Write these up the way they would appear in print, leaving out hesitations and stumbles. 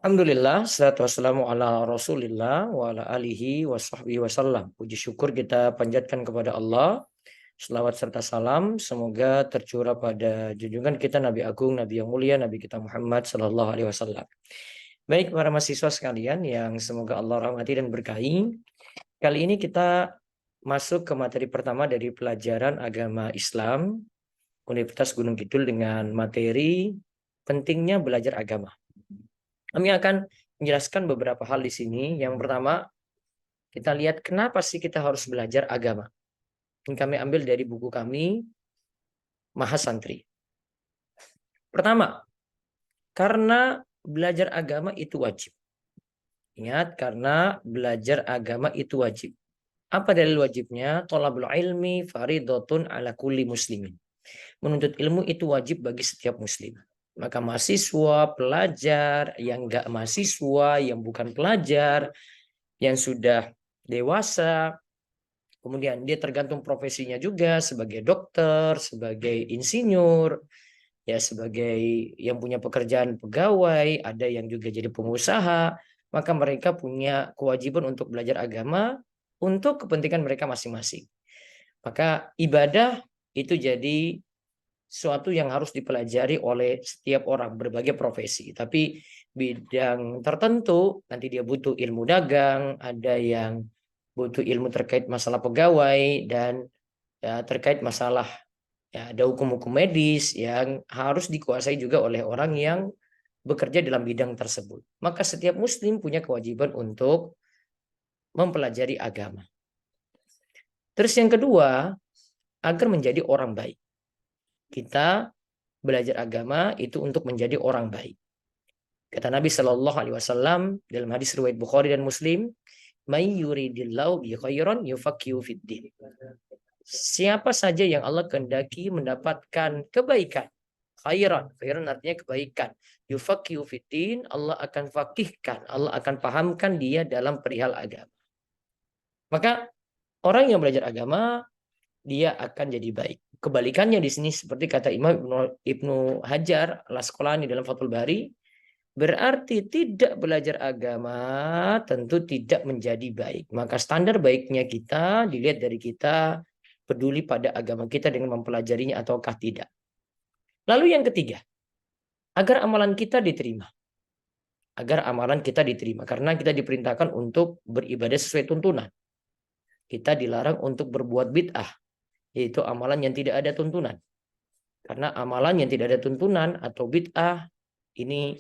Alhamdulillah, salatu wassalamu ala rasulillah wa ala alihi wa sahbihi wasallam. Puji syukur kita panjatkan kepada Allah. Selawat serta salam semoga tercurah pada junjungan kita Nabi Agung, Nabi yang mulia, Nabi kita Muhammad Sallallahu Alaihi Wasallam. Baik para mahasiswa sekalian yang semoga Allah rahmati dan berkahi. Kali ini kita masuk ke materi pertama dari pelajaran agama Islam Universitas Gunung Kidul dengan materi pentingnya belajar agama. Kami akan menjelaskan beberapa hal di sini. Yang pertama, kita lihat kenapa sih kita harus belajar agama. Ini kami ambil dari buku kami, Mahasantri. Pertama, karena belajar agama itu wajib. Ingat, karena belajar agama itu wajib. Apa dalil wajibnya? Thalabul ilmi faridotun ala kulli muslimin. Menuntut ilmu itu wajib bagi setiap muslim. Maka mahasiswa, pelajar, yang enggak mahasiswa, yang bukan pelajar, yang sudah dewasa, kemudian dia tergantung profesinya juga sebagai dokter, sebagai insinyur, ya sebagai yang punya pekerjaan pegawai, ada yang juga jadi pengusaha, maka mereka punya kewajiban untuk belajar agama untuk kepentingan mereka masing-masing. Maka ibadah itu jadi suatu yang harus dipelajari oleh setiap orang berbagai profesi. Tapi bidang tertentu nanti dia butuh ilmu dagang, ada yang butuh ilmu terkait masalah pegawai dan ya, terkait masalah ya, ada hukum-hukum medis yang harus dikuasai juga oleh orang yang bekerja dalam bidang tersebut. Maka setiap muslim punya kewajiban untuk mempelajari agama. Terus yang kedua, agar menjadi orang baik. Kita belajar agama itu untuk menjadi orang baik. Kata Nabi Shallallahu Alaihi Wasallam dalam hadis riwayat Bukhari dan Muslim, "May yuridillahu bi khairan yufaqihu fid din." Siapa saja yang Allah kehendaki mendapatkan kebaikan, khairan artinya kebaikan, yufaqihu fid din, Allah akan fakihkan, Allah akan pahamkan dia dalam perihal agama. Maka orang yang belajar agama dia akan jadi baik. Kebalikannya di sini seperti kata Imam Ibnu Hajar Al-Asqalani dalam Fathul Bari, berarti tidak belajar agama tentu tidak menjadi baik. Maka standar baiknya kita dilihat dari kita peduli pada agama kita dengan mempelajarinya ataukah tidak. Lalu yang ketiga, agar amalan kita diterima. Agar amalan kita diterima. Karena kita diperintahkan untuk beribadah sesuai tuntunan. Kita dilarang untuk berbuat bid'ah, yaitu amalan yang tidak ada tuntunan. Karena amalan yang tidak ada tuntunan atau bid'ah ini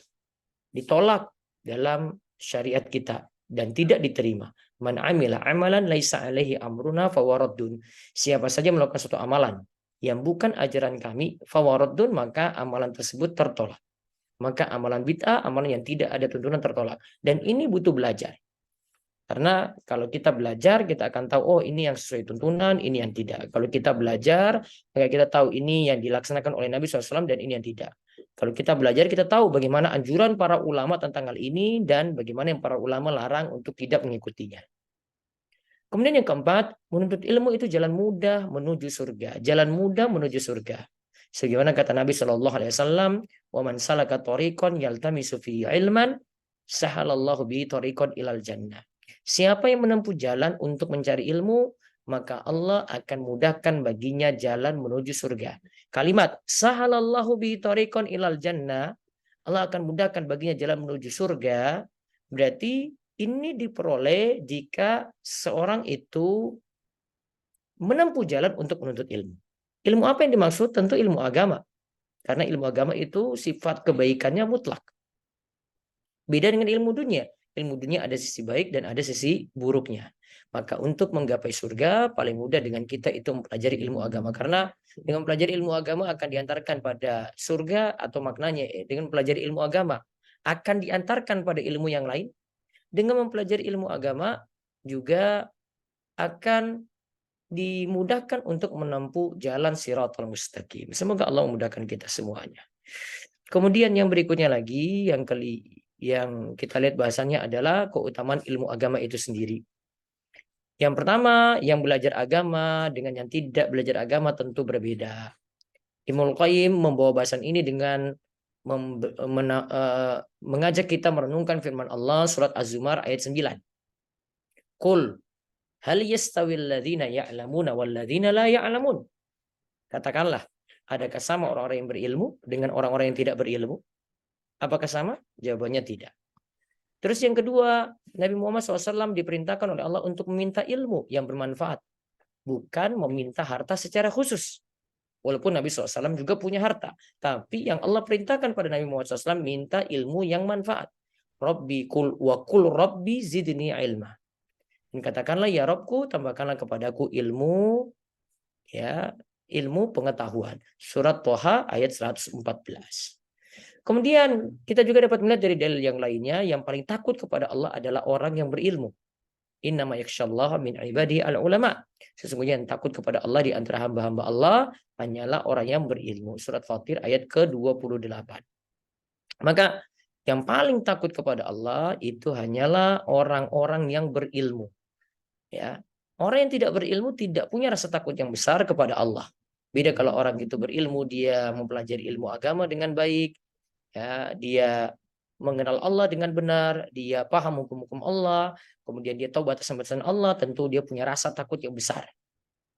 ditolak dalam syariat kita dan tidak diterima. Man amila amalan laisa alaihi amruna fawaraddun. Siapa saja melakukan suatu amalan yang bukan ajaran kami fawaraddun, maka amalan tersebut tertolak. Maka amalan bid'ah, amalan yang tidak ada tuntunan tertolak. Dan ini butuh belajar. Karena kalau kita belajar, kita akan tahu, oh ini yang sesuai tuntunan, ini yang tidak. Kalau kita belajar, maka kita tahu ini yang dilaksanakan oleh Nabi SAW dan ini yang tidak. Kalau kita belajar, kita tahu bagaimana anjuran para ulama tentang hal ini dan bagaimana yang para ulama larang untuk tidak mengikutinya. Kemudian yang keempat, menuntut ilmu itu jalan mudah menuju surga. Jalan mudah menuju surga. Sebagaimana kata Nabi SAW, "Wa man salaka thariqan yaltamisu fihi ilman, sahalallahu bihi thariqan ilal jannah." Siapa yang menempuh jalan untuk mencari ilmu, maka Allah akan mudahkan baginya jalan menuju surga. Kalimat sahalallahu bi thariqan ilal jannah, Allah akan mudahkan baginya jalan menuju surga, berarti ini diperoleh jika seorang itu menempuh jalan untuk menuntut ilmu. Ilmu apa yang dimaksud? Tentu ilmu agama. Karena ilmu agama itu sifat kebaikannya mutlak. Beda dengan ilmu dunia. Ilmu dunia ada sisi baik dan ada sisi buruknya. Maka untuk menggapai surga paling mudah dengan kita itu mempelajari ilmu agama. Karena dengan mempelajari ilmu agama akan diantarkan pada surga, atau maknanya dengan mempelajari ilmu agama akan diantarkan pada ilmu yang lain. Dengan mempelajari ilmu agama juga akan dimudahkan untuk menempuh jalan Shiratal Mustaqim. Semoga Allah memudahkan kita semuanya. Kemudian yang berikutnya lagi, yang kita lihat bahasannya adalah keutamaan ilmu agama itu sendiri. Yang pertama, yang belajar agama dengan yang tidak belajar agama tentu berbeda. Ibnul Qayyim membawa bahasan ini dengan mengajak kita merenungkan firman Allah surat Az-Zumar ayat 9. Qul hal yastawil ladzina ya'lamuna wal ladzina la ya'lamun. Katakanlah, adakah sama orang-orang yang berilmu dengan orang-orang yang tidak berilmu? Apakah sama? Jawabannya tidak. Terus yang kedua, Nabi Muhammad SAW diperintahkan oleh Allah untuk meminta ilmu yang bermanfaat, bukan meminta harta secara khusus. Walaupun Nabi SAW juga punya harta, tapi yang Allah perintahkan pada Nabi Muhammad SAW minta ilmu yang manfaat. Rabbi kul wa kul Rabbi zidni ilma. Dan katakanlah ya Robku, tambahkanlah kepadaku ilmu, ya, ilmu pengetahuan. Surat Toha ayat 114. Kemudian kita juga dapat melihat dari dalil yang lainnya, yang paling takut kepada Allah adalah orang yang berilmu. Innama yakhsyallaha min ibadihi al-ulama. Sesungguhnya yang takut kepada Allah di antara hamba-hamba Allah hanyalah orang yang berilmu. Surat Fatir ayat ke-28. Maka yang paling takut kepada Allah itu hanyalah orang-orang yang berilmu. Ya. Orang yang tidak berilmu tidak punya rasa takut yang besar kepada Allah. Beda kalau orang itu berilmu, dia mempelajari ilmu agama dengan baik, ya, dia mengenal Allah dengan benar, dia paham hukum-hukum Allah, kemudian dia tahu batasan-batasan Allah, tentu dia punya rasa takut yang besar.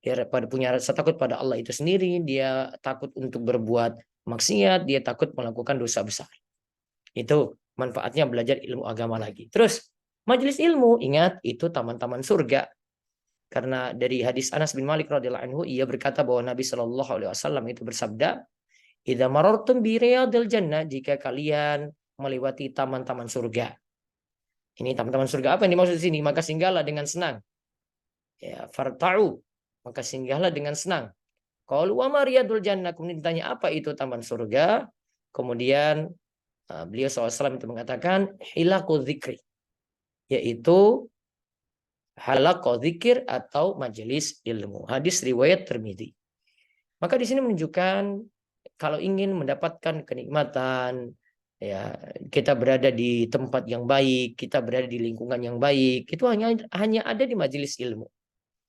Dia punya rasa takut pada Allah itu sendiri, dia takut untuk berbuat maksiat, dia takut melakukan dosa besar. Itu manfaatnya belajar ilmu agama lagi. Terus majelis ilmu, ingat, itu taman-taman surga. Karena dari hadis Anas bin Malik radhiyallahu anhu, ia berkata bahwa Nabi Shallallahu alaihi wasallam itu bersabda, "Idza marartum bi riyadil jannah," jika kalian melewati taman-taman surga. Ini taman-taman surga apa yang dimaksud di sini? Maka singgahlah dengan senang. Ya, farta'u, maka singgahlah dengan senang. Qalu wa ma riyadul jannah, kemudian ditanya apa itu taman surga? Kemudian beliau SAW itu mengatakan hilaqu dzikri, yaitu halaqah dzikir atau majelis ilmu. Hadis riwayat Tirmidzi. Maka di sini menunjukkan kalau ingin mendapatkan kenikmatan, ya, kita berada di tempat yang baik, kita berada di lingkungan yang baik, itu hanya ada di majelis ilmu.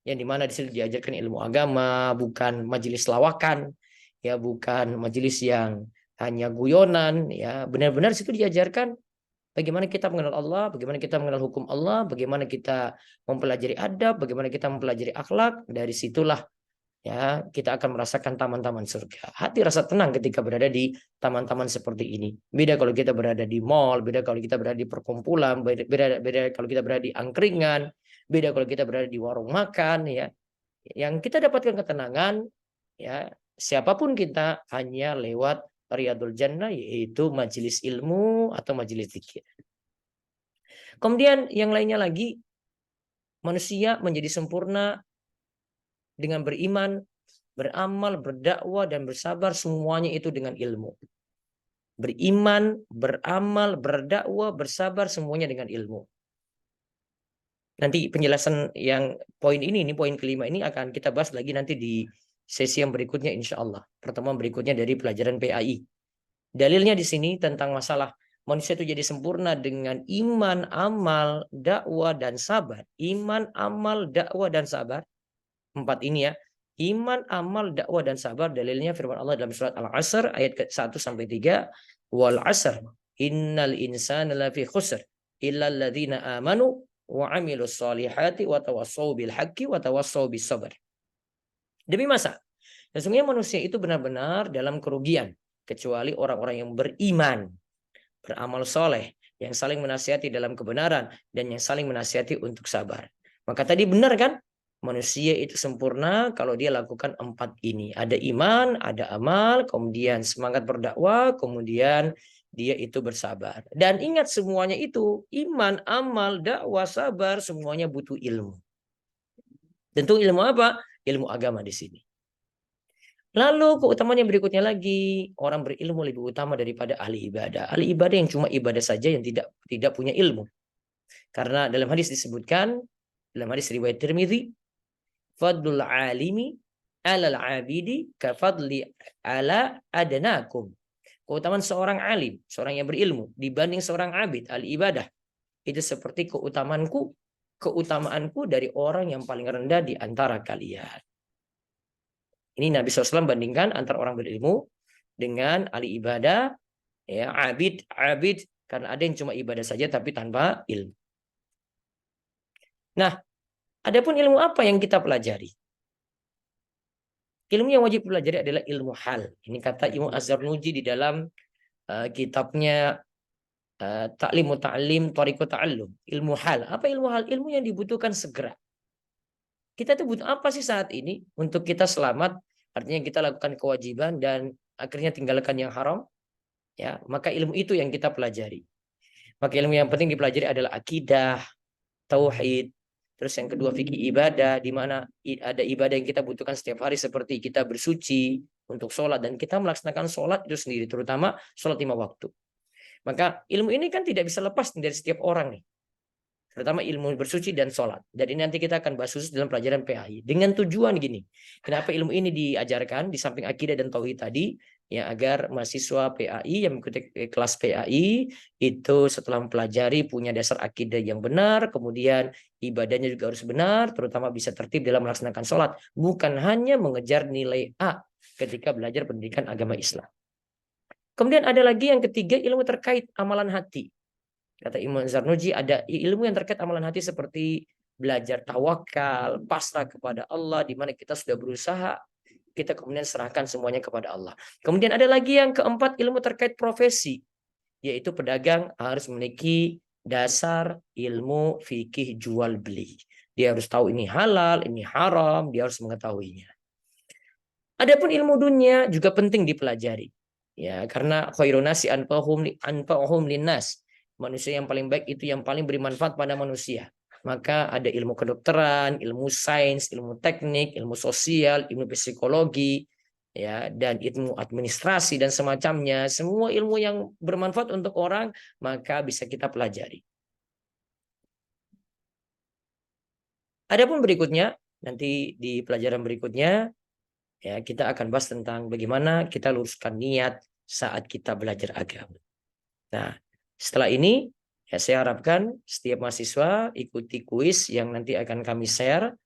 Yang dimana di sini diajarkan ilmu agama, bukan majelis lawakan, ya, bukan majelis yang hanya guyonan, ya, benar-benar situ diajarkan bagaimana kita mengenal Allah, bagaimana kita mengenal hukum Allah, bagaimana kita mempelajari adab, bagaimana kita mempelajari akhlak. Dari situlah, ya, kita akan merasakan taman-taman surga. Hati rasa tenang ketika berada di taman-taman seperti ini. Beda kalau kita berada di mall, beda kalau kita berada di perkumpulan, beda kalau kita berada di angkringan, beda kalau kita berada di warung makan, ya. Yang kita dapatkan ketenangan, ya, siapapun kita, hanya lewat Riyadul Jannah, yaitu majelis ilmu atau majelis zikir. Kemudian yang lainnya lagi, manusia menjadi sempurna dengan beriman, beramal, berdakwah, dan bersabar, semuanya itu dengan ilmu. Beriman, beramal, berdakwah, bersabar, semuanya dengan ilmu. Nanti penjelasan yang poin ini poin kelima ini akan kita bahas lagi nanti di sesi yang berikutnya, insya Allah. Pertemuan berikutnya dari pelajaran PAI. Dalilnya di sini tentang masalah manusia itu jadi sempurna dengan iman, amal, dakwah, dan sabar. Iman, amal, dakwah, dan sabar. 4 ini, ya. Iman, amal, dakwah, dan sabar. Dalilnya firman Allah dalam surat Al-Asr ayat 1-3. Wal asr innal insana lafi khusr illa alladzina amanu wa amilus solihati wa tawassaw bil haqqi wa tawassaw bis sabr. Demi masa, sesungguhnya manusia itu benar-benar dalam kerugian kecuali orang-orang yang beriman, beramal soleh, yang saling menasihati dalam kebenaran, dan yang saling menasihati untuk sabar. Maka tadi benar kan? Manusia itu sempurna kalau dia lakukan 4 ini. Ada iman, ada amal, kemudian semangat berdakwah, kemudian dia itu bersabar. Dan ingat, semuanya itu, iman, amal, dakwah, sabar, semuanya butuh ilmu. Tentu ilmu apa? Ilmu agama di sini. Lalu keutamaan yang berikutnya lagi, orang berilmu lebih utama daripada ahli ibadah. Ahli ibadah yang cuma ibadah saja, yang tidak punya ilmu. Karena dalam hadis disebutkan, dalam hadis riwayat Tirmidzi, fadlul alimi alal abidi kafadli ala adnakum. Keutamaan seorang alim, seorang yang berilmu dibanding seorang abid, ahli ibadah, itu seperti keutamaanku dari orang yang paling rendah di antara kalian. Ini Nabi SAW bandingkan antara orang berilmu dengan ahli ibadah, ya, abid, karena ada yang cuma ibadah saja tapi tanpa ilmu. Nah, adapun ilmu apa yang kita pelajari? Ilmu yang wajib pelajari adalah ilmu hal. Ini kata Imam Az-Zarnuji di dalam kitabnya Ta'limu Ta'lim Thariqut Ta'allum. Ilmu hal. Apa ilmu hal? Ilmu yang dibutuhkan segera. Kita tuh butuh apa sih saat ini untuk kita selamat? Artinya kita lakukan kewajiban dan akhirnya tinggalkan yang haram. Ya, maka ilmu itu yang kita pelajari. Maka ilmu yang penting dipelajari adalah akidah, tauhid, terus yang kedua fikih ibadah, di mana ada ibadah yang kita butuhkan setiap hari seperti kita bersuci untuk sholat dan kita melaksanakan sholat itu sendiri, terutama sholat 5 waktu. Maka ilmu ini kan tidak bisa lepas dari setiap orang nih, terutama ilmu bersuci dan sholat. Dan ini nanti kita akan bahas khusus dalam pelajaran PAI dengan tujuan gini. Kenapa ilmu ini diajarkan di samping akidah dan tauhid tadi? Ya, agar mahasiswa PAI yang mengikuti kelas PAI itu setelah mempelajari punya dasar akidah yang benar, kemudian ibadahnya juga harus benar, terutama bisa tertib dalam melaksanakan sholat, bukan hanya mengejar nilai A ketika belajar pendidikan agama Islam. Kemudian ada lagi yang ketiga, ilmu terkait amalan hati. Kata Imam Zarnuji, ada ilmu yang terkait amalan hati seperti belajar tawakal, pasrah kepada Allah, di mana kita sudah berusaha, kita kemudian serahkan semuanya kepada Allah. Kemudian ada lagi yang keempat, ilmu terkait profesi, yaitu pedagang harus memiliki dasar ilmu fikih jual beli. Dia harus tahu ini halal, ini haram, dia harus mengetahuinya. Adapun ilmu dunia juga penting dipelajari. Ya, karena khairun nasi anfa'uhum linnas. Manusia yang paling baik itu yang paling beri manfaat pada manusia. Maka ada ilmu kedokteran, ilmu sains, ilmu teknik, ilmu sosial, ilmu psikologi, ya, dan ilmu administrasi dan semacamnya. Semua ilmu yang bermanfaat untuk orang maka bisa kita pelajari. Adapun berikutnya, nanti di pelajaran berikutnya ya kita akan bahas tentang bagaimana kita luruskan niat saat kita belajar agama. Nah, setelah ini ya saya harapkan setiap mahasiswa ikuti kuis yang nanti akan kami share.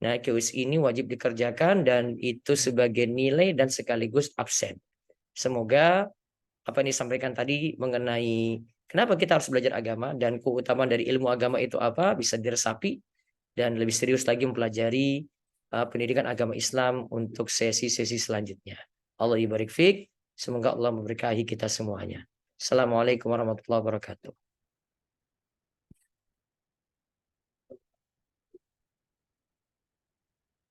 Nah, kuis ini wajib dikerjakan dan itu sebagai nilai dan sekaligus absen. Semoga apa yang disampaikan tadi mengenai kenapa kita harus belajar agama dan keutamaan dari ilmu agama itu apa bisa diresapi dan lebih serius lagi mempelajari pendidikan agama Islam untuk sesi-sesi selanjutnya. Allah ibarik fiik. Semoga Allah memberkahi kita semuanya. Assalamualaikum warahmatullahi wabarakatuh.